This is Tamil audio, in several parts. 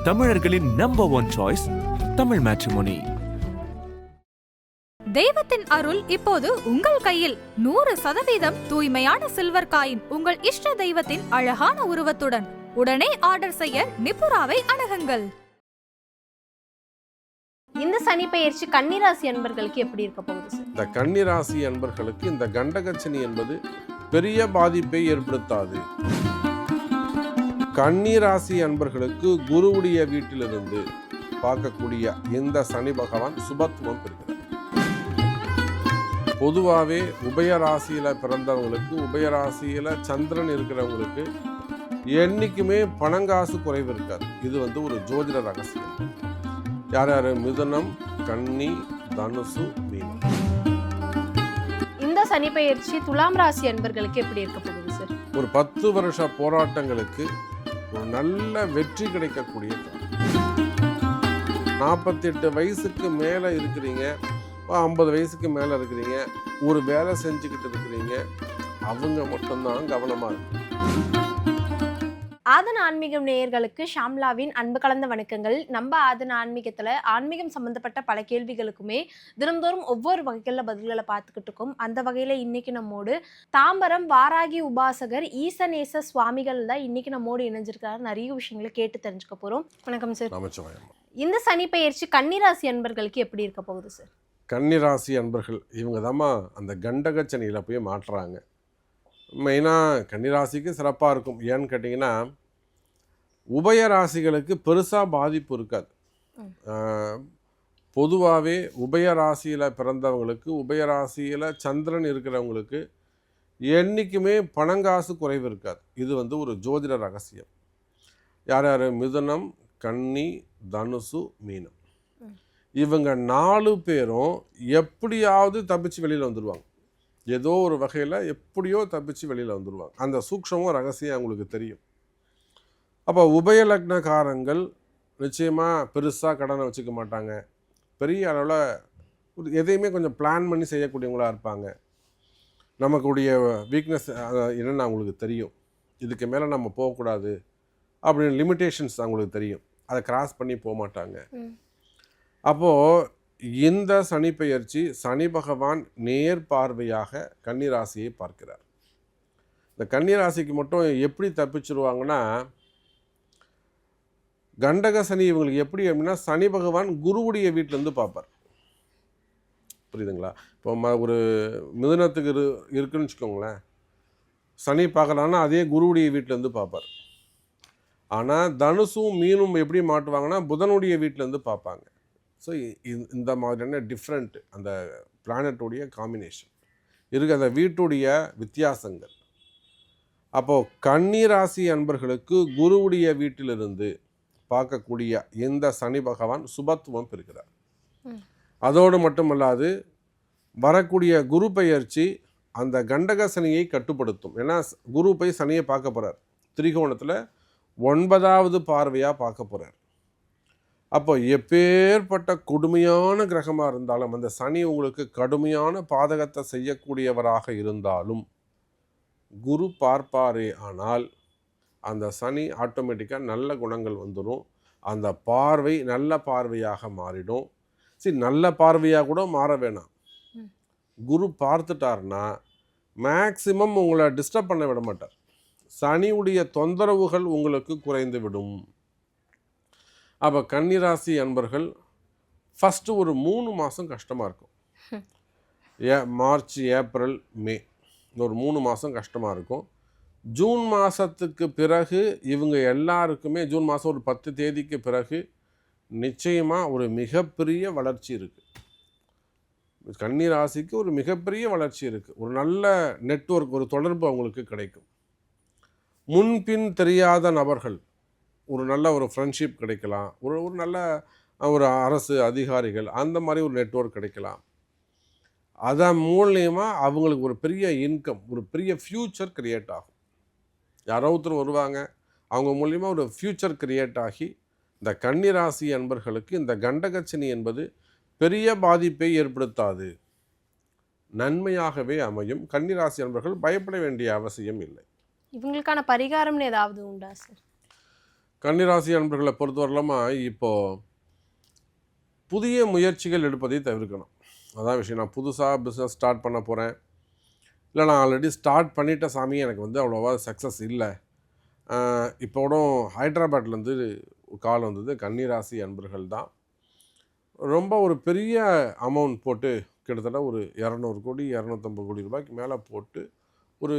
தமிழர்களின் number one choice Tamil matrimony. தெய்வத்தின் அருள் இப்போது உங்கள் கையில். 100% தூய்மையான சில்வர் காயின் உங்கள் இஷ்ட தெய்வத்தின் அழகான உருவத்துடன். உடனே ஆர்டர் செய்ய நிபுராவை அணுகுங்கள். இந்த சனி பெயர்ச்சி கன்னிராசி அன்பர்களுக்கு எப்படி இருக்க போகுது சார்? இந்த கன்னிராசி அன்பர்களுக்கு இந்த கண்டகச்சனி என்பது பெரிய பாதிப்பை ஏற்படுத்தாது. கன்னிராசி அன்பர்களுக்கு குருவுடைய வீட்டிலிருந்து பார்க்கக்கூடிய இந்த சனி பகவான் சுபத்துவம் பெறுகிறார். பொதுவாகவே உபயராசியில் பிறந்தவங்களுக்கு, உபயராசியில் சந்திரன் இருக்கிறவங்களுக்கு என்றைக்குமே பணங்காசு குறைவு இருக்காது. இது ஒரு ஜோதிட ரகசியம். யார் யார்? மிதுனம், கன்னி, தனுசு, மீனம். இந்த சனி பெயர்ச்சி துலாம் ராசி அன்பர்களுக்கு எப்படி இருக்க போகுது சார்? ஒரு 10 வருஷ போராட்டங்களுக்கு ஒரு நல்ல வெற்றி கிடைக்கக்கூடிய 48 வயசுக்கு மேலே இருக்கிறீங்க, 50 வயசுக்கு மேலே இருக்கிறீங்க, ஒரு வேலை செஞ்சுக்கிட்டு இருக்கிறீங்க, அவங்க மட்டும்தான் கவனமாக இருக்கு. ஆதன ஆன்மீகம் நேயர்களுக்கு ஷாம்லாவின் அன்பு கலந்த வணக்கங்கள். நம்ம ஆதன ஆன்மீகத்தில் ஆன்மீகம் சம்மந்தப்பட்ட பல கேள்விகளுக்குமே தினந்தோறும் ஒவ்வொரு வகைகளில் பதில்களை பார்த்துக்கிட்டு இருக்கோம். அந்த வகையில் இன்னைக்கு நம்மோடு தாம்பரம் வாராகி உபாசகர் ஈசநேச சுவாமிகள் தான் இன்னைக்கு நம்மோடு இணைஞ்சிருக்காரு. நிறைய விஷயங்களை கேட்டு தெரிஞ்சுக்க போகிறோம். வணக்கம் சார். இந்த சனி பெயர்ச்சி கன்னிராசி அன்பர்களுக்கு எப்படி இருக்க போகுது சார்? கன்னிராசி அன்பர்கள் இவங்க தாம்மா அந்த கண்டகச்சனியில் போய் மாட்டுறாங்க. மெயினாக கன்னிராசிக்கு சிறப்பாக இருக்கும். ஏன்னு கேட்டிங்கன்னா, உபயராசிகளுக்கு பெருசாக பாதிப்பு இருக்காது. பொதுவாகவே உபயராசியில் பிறந்தவங்களுக்கு, உபயராசியில் சந்திரன் இருக்கிறவங்களுக்கு என்றைக்குமே பணங்காசு குறைவு இருக்காது. இது ஒரு ஜோதிட ரகசியம். யார் யார்? மிதுனம், கன்னி, தனுசு, மீனம். இவங்க 4 பேரும் எப்படியாவது தப்பிச்சு வெளியில் வந்துடுவாங்க. ஏதோ ஒரு வகையில் எப்படியோ தப்பிச்சு வெளியில் வந்துடுவாங்க. அந்த சூக்ஷமும் ரகசியம் அவங்களுக்கு தெரியும். அப்போ உபயலக்னக்காரங்கள் நிச்சயமாக பெருசாக கடனை வச்சுக்க மாட்டாங்க. பெரிய அளவில் எதையுமே கொஞ்சம் பிளான் பண்ணி செய்யக்கூடியவங்களாக இருப்பாங்க. நமக்குடைய வீக்னஸ் என்னென்னு அவங்களுக்கு தெரியும். இதுக்கு மேலே நம்ம போகக்கூடாது அப்படின்னு லிமிட்டேஷன்ஸ் அவங்களுக்கு தெரியும். அதை கிராஸ் பண்ணி போக மாட்டாங்க. அப்போது இந்த சனி பெயர்ச்சி சனி பகவான் நேர் பார்வையாக கன்னிராசியை பார்க்கிறார். இந்த கன்னிராசிக்கு மட்டும் எப்படி தப்பிச்சிருவாங்கன்னா, கண்டக சனி இவங்களுக்கு எப்படி அப்படின்னா, சனி பகவான் குருவுடைய வீட்டிலேருந்து பார்ப்பார். புரியுதுங்களா? இப்போ ஒரு மிதுனத்துக்கு இருக்குன்னு வச்சுக்கோங்களேன், சனி பார்க்கலான்னா அதே குருவுடைய வீட்டிலேருந்து பார்ப்பார். ஆனால் தனுசும் மீனும் எப்படி மாட்டுவாங்கன்னா, புதனுடைய வீட்டிலேருந்து பார்ப்பாங்க. ஸோ இந்த மாதிரியான டிஃப்ரெண்ட் அந்த பிளானட்டுடைய காம்பினேஷன் இருக்குது, அந்த வீட்டுடைய வித்தியாசங்கள். அப்போது கன்னிராசி அன்பர்களுக்கு குருவுடைய வீட்டிலிருந்து பார்க்கக்கூடிய இந்த சனி பகவான் சுபத்துவம் பெறுகிறார். அதோடு மட்டுமல்லாது வரக்கூடிய குரு பெயர்ச்சி அந்த கண்டக சனியை கட்டுப்படுத்தும். ஏன்னா குரு போய் சனியை பார்க்க போகிறார். திரிகோணத்தில் 9வது பார்வையாக பார்க்க போகிறார். அப்போ எப்பேற்பட்ட கொடுமையான கிரகமாக இருந்தாலும், அந்த சனி உங்களுக்கு கடுமையான பாதகத்தை செய்யக்கூடியவராக இருந்தாலும் குரு பார்ப்பாரே ஆனால் அந்த சனி ஆட்டோமேட்டிக்காக நல்ல குணங்கள் வந்துடும். அந்த பார்வை நல்ல பார்வையாக மாறிடும். நல்ல பார்வையாக கூட மாற வேணாம். குரு பார்த்துட்டார்னா மேக்சிமம் உங்களை டிஸ்டர்ப் பண்ண விட மாட்டார். சனியுடைய தொந்தரவுகள் உங்களுக்கு குறைந்து விடும். அப்போ கன்னிராசி அன்பர்கள் ஃபஸ்ட்டு ஒரு 3 மாதம் கஷ்டமாக இருக்கும். மார்ச், ஏப்ரல், மே ஒரு 3 மாதம் கஷ்டமாக இருக்கும். ஜூன் மாதத்துக்கு பிறகு இவங்க எல்லாருக்குமே ஜூன் மாதம் ஒரு 10 தேதிக்கு பிறகு நிச்சயமாக ஒரு மிகப்பெரிய வளர்ச்சி இருக்குது. கன்னிராசிக்கு ஒரு மிகப்பெரிய வளர்ச்சி இருக்குது. ஒரு நல்ல நெட்வொர்க், ஒரு தொடர்பு அவங்களுக்கு கிடைக்கும். முன்பின் தெரியாத நபர்கள், ஒரு நல்ல ஒரு ஃப்ரெண்ட்ஷிப் கிடைக்கலாம். ஒரு நல்ல ஒரு அரசு அதிகாரிகள், அந்த மாதிரி ஒரு நெட்வொர்க் கிடைக்கலாம். அதன் மூலியமாக அவங்களுக்கு ஒரு பெரிய இன்கம், ஒரு பெரிய ஃப்யூச்சர் கிரியேட் ஆகும். யாரோ ஒருத்தர் வருவாங்க, அவங்க மூலியமாக ஒரு ஃப்யூச்சர் கிரியேட் ஆகி இந்த கன்னிராசி அன்பர்களுக்கு இந்த கண்டகச்சனி என்பது பெரிய பாதிப்பை ஏற்படுத்தாது, நன்மையாகவே அமையும். கன்னிராசி அன்பர்கள் பயப்பட வேண்டிய அவசியம் இல்லை. இவங்களுக்கான பரிகாரம்னு ஏதாவது உண்டா சார்? கன்னிராசி அன்பர்களை பொறுத்தவரையிலாமா இப்போது புதிய முயற்சிகள் எடுப்பதை தவிர்க்கணும். அதான் விஷயம். நான் புதுசாக பிஸ்னஸ் ஸ்டார்ட் பண்ண போகிறேன், இல்லை நான் ஆல்ரெடி ஸ்டார்ட் பண்ணிட்ட சாமி, எனக்கு வந்து அவ்வளோவா சக்ஸஸ் இல்லை. இப்போ கூட ஹைதராபாத்லேருந்து கால் வந்தது. கன்னிராசி அன்பர்கள் தான் ரொம்ப ஒரு பெரிய அமௌண்ட் போட்டு கிட்டத்தட்ட ஒரு 200 கோடி 250 கோடி ரூபாய்க்கு மேலே போட்டு ஒரு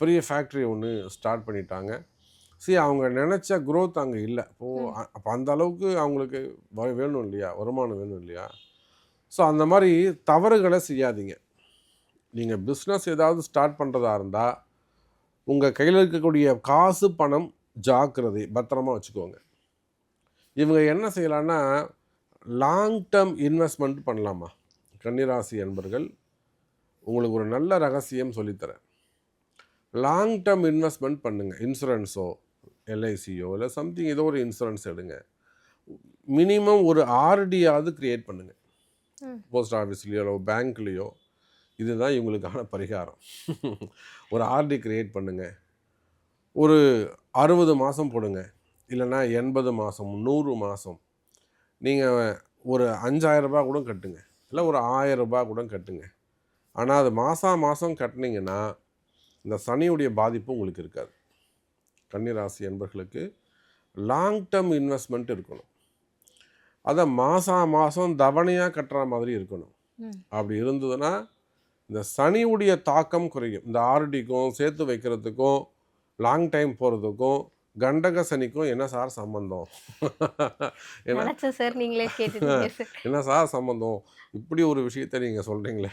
பெரிய ஃபேக்ட்ரி ஒன்று ஸ்டார்ட் பண்ணிட்டாங்க. அவங்க நினச்ச க்ரோத் அங்கே இல்லை. அப்போ அந்த அளவுக்கு அவங்களுக்கு வேணும் இல்லையா, வருமானம் வேணும் இல்லையா. ஸோ அந்த மாதிரி தவறுகளை செய்யாதீங்க. நீங்கள் பிஸ்னஸ் ஏதாவது ஸ்டார்ட் பண்ணுறதா இருந்தால் உங்கள் கையில் இருக்கக்கூடிய காசு பணம் ஜாக்கிரதை பத்திரமா வச்சுக்கோங்க. இவங்க என்ன செய்யலான்னா லாங் டேர்ம் இன்வெஸ்ட்மெண்ட் பண்ணலாமா. கன்னிராசி என்பர்கள் உங்களுக்கு ஒரு நல்ல ரகசியம் சொல்லித்தரேன். லாங் டேர்ம் இன்வெஸ்ட்மெண்ட் பண்ணுங்கள். இன்சூரன்ஸோ எல்ஐசியோ இல்லை சம்திங் ஏதோ ஒரு இன்சூரன்ஸ் எடுங்க. மினிமம் ஒரு ஆர்டியாவது க்ரியேட் பண்ணுங்கள். போஸ்ட் ஆஃபீஸ்லேயோ இல்லை பேங்க்லேயோ. இதுதான் இவங்களுக்கான பரிகாரம். ஒரு ஆர்டி க்ரியேட் பண்ணுங்கள். ஒரு 60 மாதம் போடுங்க, இல்லைன்னா 80 மாதம் 100 மாதம். நீங்கள் ஒரு 5000 ரூபாய் கூட கட்டுங்க, இல்லை ஒரு 1000 ரூபாய் கூட கட்டுங்க. ஆனால் அது மாதம் கட்டினீங்கன்னா இந்த சனியுடைய பாதிப்பு உங்களுக்கு இருக்காது. கன்னிராசி என்பர்களுக்கு லாங் டேர்ம் இன்வெஸ்ட்மெண்ட் இருக்கணும். அதை மாதம் தவணையாக கட்டுற மாதிரி இருக்கணும். அப்படி இருந்ததுன்னா இந்த சனியுடைய தாக்கம் குறையும். இந்த ஆர்டிக்கும் சேர்த்து வைக்கிறதுக்கும் லாங் டைம் போகிறதுக்கும் கண்டக சனிக்கும் என்ன சார் சம்பந்தம்? என்ன சார் சம்பந்தம்? இப்படி ஒரு விஷயத்தை நீங்கள் சொல்கிறீங்களே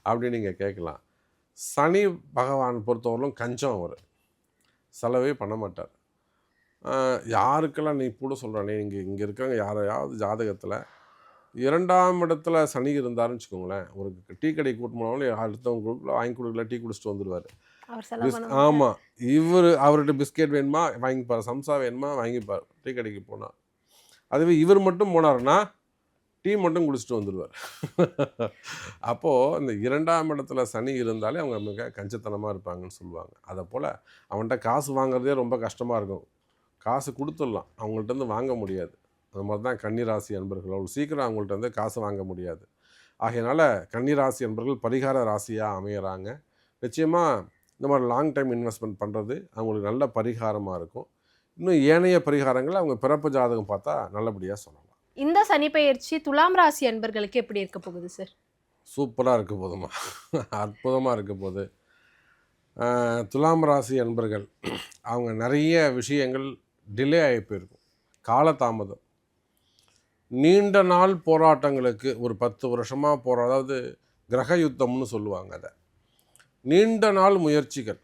அப்படின்னு நீங்கள் கேட்கலாம். சனி பகவான் பொறுத்தவரையிலும் கஞ்சம். அவர் செலவே பண்ண மாட்டார். யாருக்கெல்லாம் நீ கூட சொல்கிறானே, இங்கே இருக்காங்க யாரையாவது ஜாதகத்தில் 2ஆம் இடத்துல சனி இருந்தாருன்னு வச்சுக்கோங்களேன், ஒரு டீ கடை கூட்டு போனாலும் அடுத்தவங்க வாங்கி கொடுக்கல, டீ குடிச்சிட்டு வந்துடுவார். ஆமாம், அவர்கிட்ட பிஸ்கெட் வேணுமா வாங்கிப்பார், சம்சா வேணுமா வாங்கிப்பார் டீ கடைக்கு போனால். அதுவே இவர் மட்டும் போனார்னா டீ மட்டும் குடிச்சிட்டு வந்துடுவார். அப்போது இந்த 2ஆம் இடத்துல சனி இருந்தாலே அவங்க மிக கஞ்சத்தனமாக இருப்பாங்கன்னு சொல்லுவாங்க. அதை போல் அவன்கிட்ட காசு வாங்குறதே ரொம்ப கஷ்டமாக இருக்கும். காசு கொடுத்துடலாம், அவங்கள்ட்ட வாங்க முடியாது. அது மாதிரி தான் கன்னிராசி அன்பர்கள் அவ்வளோ சீக்கிரம் அவங்கள்ட்ட காசு வாங்க முடியாது. ஆகையினால கன்னிராசி அன்பர்கள் பரிகார ராசியாக அமையிறாங்க. நிச்சயமாக இந்த மாதிரி லாங் டைம் இன்வெஸ்ட்மெண்ட் பண்ணுறது அவங்களுக்கு நல்ல பரிகாரமாக இருக்கும். இன்னும் ஏனைய பரிகாரங்களை அவங்க பிறப்பு ஜாதகம் பார்த்தா நல்லபடியாக சொல்லலாம். இந்த சனி பெயர்ச்சி துலாம் ராசி அன்பர்களுக்கு எப்படி இருக்க போகுது சார்? சூப்பராக இருக்க போதுமா, அற்புதமாக இருக்க போகுது. துலாம் ராசி அன்பர்கள் அவங்க நிறைய விஷயங்கள் டிலே ஆகி போயிருக்கும், காலதாமதம். நீண்ட நாள் போராட்டங்களுக்கு ஒரு 10 வருஷமாக அதாவது கிரக யுத்தம்னு சொல்லுவாங்க. அதை நீண்ட நாள் முயற்சிகள்,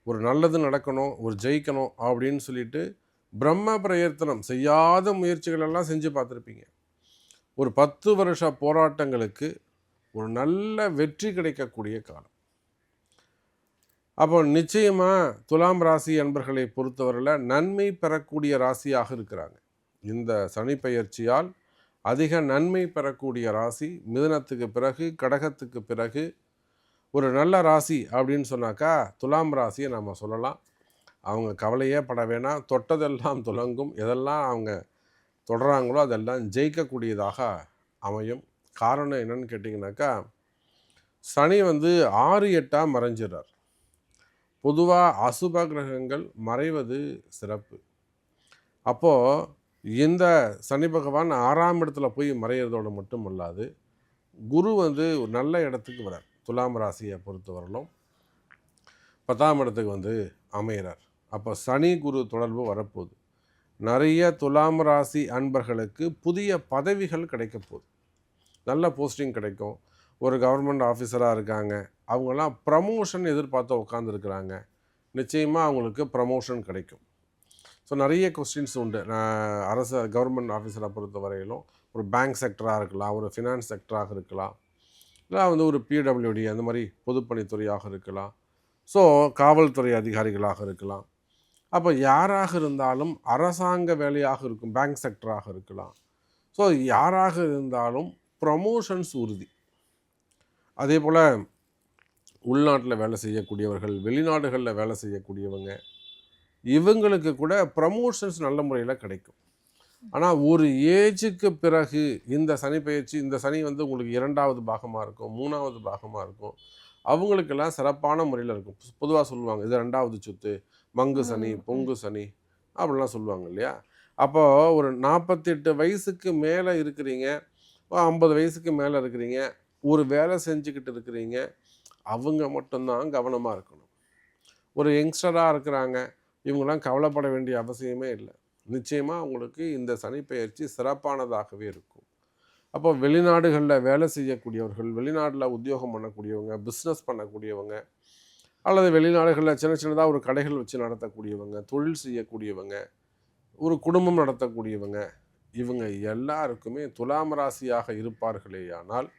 ஒரு நல்லது நடக்கணும், ஒரு ஜெயிக்கணும் அப்படின்னு சொல்லிட்டு பிரம்ம பிரயத்தனம் செய்யாத முயற்சிகள் எல்லாம் செஞ்சு பார்த்துருப்பீங்க. ஒரு 10 வருஷ போராட்டங்களுக்கு ஒரு நல்ல வெற்றி கிடைக்கக்கூடிய காலம். அப்போ நிச்சயமாக துலாம் ராசி அன்பர்களை பொறுத்தவரையில் நன்மை பெறக்கூடிய ராசியாக இருக்கிறாங்க. இந்த சனி பெயர்ச்சியால் அதிக நன்மை பெறக்கூடிய ராசி மிதுனத்துக்கு பிறகு கடகத்துக்கு பிறகு ஒரு நல்ல ராசி அப்படின்னு சொன்னாக்கா துலாம் ராசியை நம்ம சொல்லலாம். அவங்க கவலையே பட வேணாம், தொட்டதெல்லாம் துலங்கும். எதெல்லாம் அவங்க தொடராங்களோ அதெல்லாம் ஜெயிக்கக்கூடியதாக அமையும். காரணம் என்னன்னு கேட்டிங்கனாக்கா சனி 6-8 மறைஞ்சிடறார். பொதுவாக அசுப கிரகங்கள் மறைவது சிறப்பு. அப்போது இந்த சனி பகவான் 6ஆம் இடத்துல போய் மறையிறதோடு மட்டும் அல்லாது குரு ஒரு நல்ல இடத்துக்கு வரார். துலாம் ராசியை பொறுத்தவரையிலும் 10ஆம் இடத்துக்கு அமைகிறார். அப்போ சனி குரு தொடர்பு வரப்போகுது. நிறைய துலாம் ராசி அன்பர்களுக்கு புதிய பதவிகள் கிடைக்க போகுது. நல்ல போஸ்டிங் கிடைக்கும். ஒரு கவர்மெண்ட் ஆஃபீஸராக இருக்காங்க, அவங்கெல்லாம் ப்ரமோஷன் எதிர்பார்த்து உட்காந்துருக்குறாங்க. நிச்சயமாக அவங்களுக்கு ப்ரமோஷன் கிடைக்கும். ஸோ நிறைய கொஸ்டின்ஸ் உண்டு. கவர்மெண்ட் ஆஃபீஸரை பொறுத்த வரையிலும் ஒரு பேங்க் செக்டராக இருக்கலாம், ஒரு ஃபினான்ஸ் செக்டராக இருக்கலாம், இல்லை ஒரு பிடபிள்யூடி அந்த மாதிரி பொதுப்பணித்துறையாக இருக்கலாம், ஸோ காவல்துறை அதிகாரிகளாக இருக்கலாம். அப்போ யாராக இருந்தாலும் அரசாங்க வேலையாக இருக்கும், பேங்க் செக்டராக இருக்கலாம். ஸோ யாராக இருந்தாலும் ப்ரமோஷன்ஸ் உறுதி. அதே போல் உள்நாட்டில் வேலை செய்யக்கூடியவர்கள், வெளிநாடுகளில் வேலை செய்யக்கூடியவங்க, இவங்களுக்கு கூட ப்ரமோஷன்ஸ் நல்ல முறையில் கிடைக்கும். ஆனால் ஒரு ஏஜுக்கு பிறகு இந்த சனி பயிற்சி, இந்த சனி வந்து உங்களுக்கு 2வது பாகமாக இருக்கும், 3வது பாகமாக இருக்கும். அவங்களுக்கெல்லாம் சிறப்பான முறையில் இருக்கும். பொதுவாக சொல்லுவாங்க, இது 2வது சுத்து, மங்கு சனி, பொங்கு சனி அப்படிலாம் சொல்லுவாங்க இல்லையா? அப்போ ஒரு 48 வயசுக்கு மேலே இருக்கிறீங்க, 50 வயசுக்கு மேலே இருக்கிறீங்க, ஒரு வேலை செஞ்சுக்கிட்டு இருக்கிறீங்க, அவங்க மட்டும்தான் கவனமாக இருக்கணும். ஒரு யங்ஸ்டராக இருக்கிறாங்க, இவங்கெல்லாம் கவலைப்பட வேண்டிய அவசியமே இல்லை. நிச்சயமாக உங்களுக்கு இந்த சனிப்பெயர்ச்சி சிறப்பானதாகவே இருக்கும். அப்போ வெளிநாடுகளில் வேலை செய்யக்கூடியவர்கள், வெளிநாட்டில் உத்தியோகம் பண்ணக்கூடியவங்க, பிஸ்னஸ் பண்ணக்கூடியவங்க, அல்லது வெளிநாடுகளில் சின்ன சின்னதாக ஒரு கடைகள் வச்சு நடத்தக்கூடியவங்க, தொழில் செய்யக்கூடியவங்க, ஒரு குடும்பம் நடத்தக்கூடியவங்க, இவங்க எல்லாருக்குமே துலாம் ராசியாக இருப்பார்களேயானால்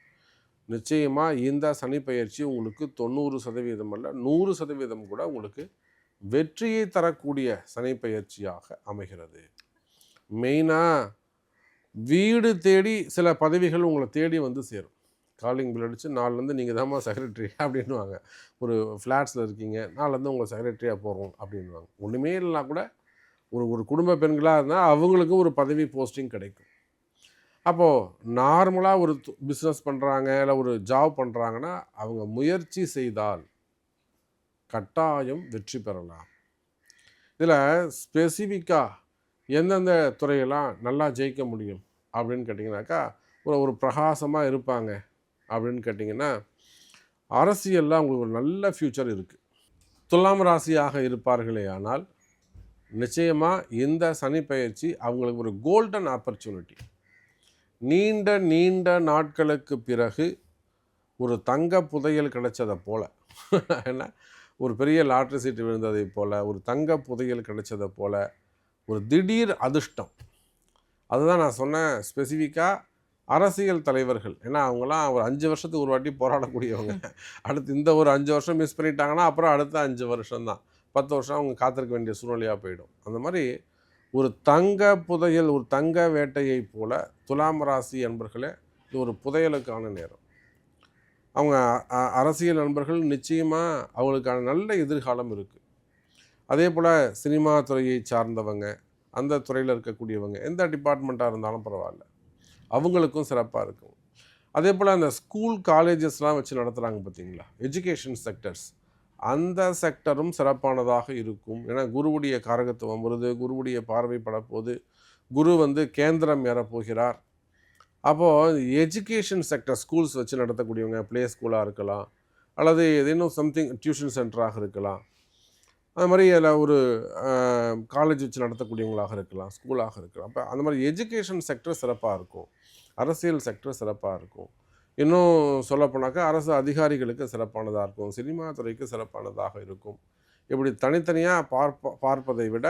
நிச்சயமாக இந்த சனிப்பெயர்ச்சி உங்களுக்கு 90% அல்ல 100% கூட உங்களுக்கு வெற்றியை தரக்கூடிய சனிப்பெயர்ச்சியாக அமைகிறது. மெயினாக வீடு தேடி சில பதவிகள் உங்களை தேடி வந்து சேரும். காலிங் பில் அடித்து நாலுலேருந்து நீங்கள் தான்மா செக்ரட்டரி அப்படின்வாங்க. ஒரு ஃப்ளாட்ஸில் இருக்கீங்க, நாலுலேருந்து உங்களை செக்ரட்டரியாக போகிறோம் அப்படின்வாங்க. ஒன்றுமே இல்லைனா கூட ஒரு குடும்ப பெண்களாக இருந்தால் அவங்களுக்கும் ஒரு பதவி போஸ்டிங் கிடைக்கும். அப்போது நார்மலாக ஒரு பிஸ்னஸ் பண்ணுறாங்க, இல்லை ஒரு ஜாப் பண்ணுறாங்கன்னா அவங்க முயற்சி செய்தால் கட்டாயம் வெற்றி பெறலாம். இதில் ஸ்பெசிஃபிக்காக எந்தெந்த துறையெல்லாம் நல்லா ஜெயிக்க முடியும் அப்படின்னு கேட்டிங்கனாக்கா, ஒரு பிரகாசமாக இருப்பாங்க அப்படின்னு கேட்டிங்கன்னா, அரசியலில் அவங்களுக்கு ஒரு நல்ல ஃப்யூச்சர் இருக்குது. துலாம் ராசியாக இருப்பார்களே ஆனால் நிச்சயமாக இந்த சனிப்பெயர்ச்சி அவங்களுக்கு ஒரு கோல்டன் ஆப்பர்ச்சுனிட்டி. நீண்ட நாட்களுக்கு பிறகு ஒரு தங்க புதையல் கிடைச்சதை போல், ஏன்னா ஒரு பெரிய லாட்ரி சீட்டு விழுந்ததை போல், ஒரு தங்க புதையல் கிடைச்சதை போல் ஒரு திடீர் அதிர்ஷ்டம். அதுதான் நான் சொன்னேன், ஸ்பெசிஃபிக்காக அரசியல் தலைவர்கள். ஏன்னா அவங்களாம் ஒரு 5 வருஷத்துக்கு ஒரு வாட்டி போராடக்கூடியவங்க. அடுத்து இந்த ஒரு 5 வருஷம் மிஸ் பண்ணிட்டாங்கன்னா அப்புறம் அடுத்த 5 வருஷம் தான், 10 வருஷம் அவங்க காத்திருக்க வேண்டிய சூழ்நிலையாக போயிடும். அந்த மாதிரி ஒரு தங்க புதையல், ஒரு தங்க வேட்டையை போல துலாம் ராசி நண்பர்களே இது ஒரு புதையலுக்கான நேரம். அவங்க அரசியல் நண்பர்கள் நிச்சயமாக அவங்களுக்கான நல்ல எதிர்காலம் இருக்குது. அதே போல் சினிமா துறையை சார்ந்தவங்க, அந்த துறையில் இருக்கக்கூடியவங்க, எந்த டிபார்ட்மெண்ட்டாக இருந்தாலும் பரவாயில்ல, அவங்களுக்கும் சிறப்பாக இருக்கும். அதே போல் அந்த ஸ்கூல் காலேஜஸ்லாம் வச்சு நடத்துகிறாங்க பார்த்தீங்களா, எஜுகேஷன் செக்டர்ஸ், அந்த செக்டரும் சிறப்பானதாக இருக்கும். ஏன்னா குருவுடைய காரகத்துவம் வருது, குருவுடைய பார்வைப்பட போது, குரு வந்து கேந்திரம் ஏறப்போகிறார். அப்போது எஜுகேஷன் செக்டர், ஸ்கூல்ஸ் வச்சு நடத்தக்கூடியவங்க, ப்ளே ஸ்கூலாக இருக்கலாம், அல்லது இன்னும் சம்திங் டியூஷன் சென்டராக இருக்கலாம், அது மாதிரி அதில் ஒரு காலேஜ் வச்சு நடத்தக்கூடியவங்களாக இருக்கலாம், ஸ்கூலாக இருக்கலாம். அப்போ அந்த மாதிரி எஜுகேஷன் செக்டர் சிறப்பாக இருக்கும், அரசியல் செக்டர் சிறப்பாக இருக்கும். இன்னும் சொல்லப்போனாக்கா அரசு அதிகாரிகளுக்கு சிறப்பானதாக இருக்கும், சினிமா துறைக்கு சிறப்பானதாக இருக்கும். இப்படி தனித்தனியாக பார்ப்பதை விட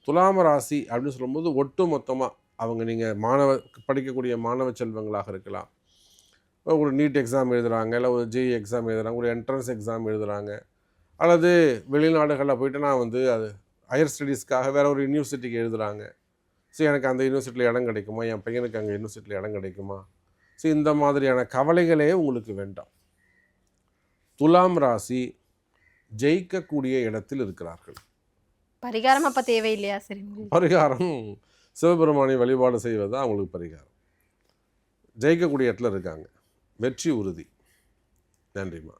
துலாம் ராசி அப்படின்னு சொல்லும்போது ஒட்டு மொத்தமாக அவங்க, நீங்கள் படிக்கக்கூடிய மாணவ செல்வங்களாக இருக்கலாம், ஒரு நீட் எக்ஸாம் எழுதுகிறாங்க, இல்லை ஒரு ஜேஇ எக்ஸாம் எழுதுகிறாங்க, ஒரு என்ட்ரன்ஸ் எக்ஸாம் எழுதுகிறாங்க, அல்லது வெளிநாடுகளில் போய்ட்டு நான் வந்து அது ஹையர் ஸ்டடீஸ்க்காக வேறு ஒரு யூனிவர்சிட்டிக்கு எழுதுகிறாங்க. ஸோ எனக்கு அந்த யூனிவர்சிட்டியில் இடம் கிடைக்குமா, என் பையனுக்கு அங்கே யூனிவர்சிட்டியில் இடம் கிடைக்குமா, ஸோ இந்த மாதிரியான கவலைகளே உங்களுக்கு வேண்டாம். துலாம் ராசி ஜெயிக்கக்கூடிய இடத்தில் இருக்கிறார்கள். பரிகாரம் அப்போ தேவையில்லையா? சரி, பரிகாரம் சிவபெருமானை வழிபாடு செய்வது தான் அவங்களுக்கு பரிகாரம். ஜெயிக்கக்கூடிய இடத்துல இருக்காங்க, வெற்றி உறுதி. நன்றிம்மா.